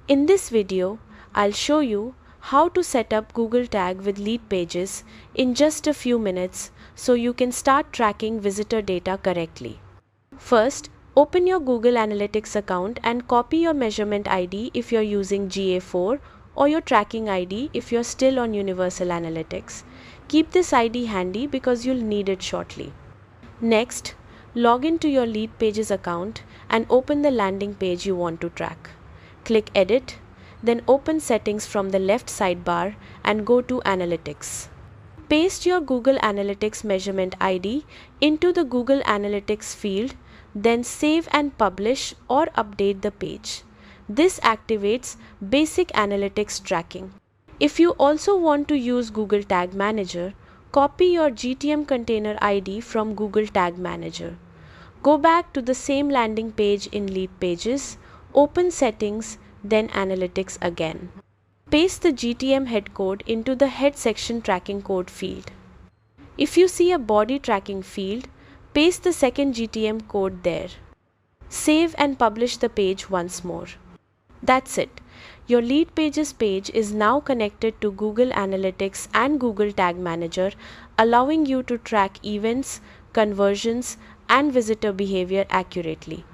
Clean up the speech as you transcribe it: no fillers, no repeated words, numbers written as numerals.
In this video, I'll show you how to set up Google Tag with Leadpages in just a few minutes so you can start tracking visitor data correctly. First, open your Google Analytics account and copy your measurement ID if you're using GA4 or your tracking ID if you're still on Universal Analytics. Keep this ID handy because you'll need it shortly. Next, log into your Leadpages account and open the landing page you want to track. Click Edit, then open Settings from the left sidebar and go to Analytics. Paste your Google Analytics measurement ID into the Google Analytics field, then save and publish or update the page. This activates basic analytics tracking. If you also want to use Google Tag Manager, copy your GTM container ID from Google Tag Manager. Go back to the same landing page in Leadpages, open Settings, then Analytics again. Paste the GTM head code into the head section tracking code field. If you see a body tracking field, paste the second GTM code there. Save and publish the page once more. That's it. Your Leadpages page is now connected to Google Analytics and Google Tag Manager, allowing you to track events, conversions, and visitor behavior accurately.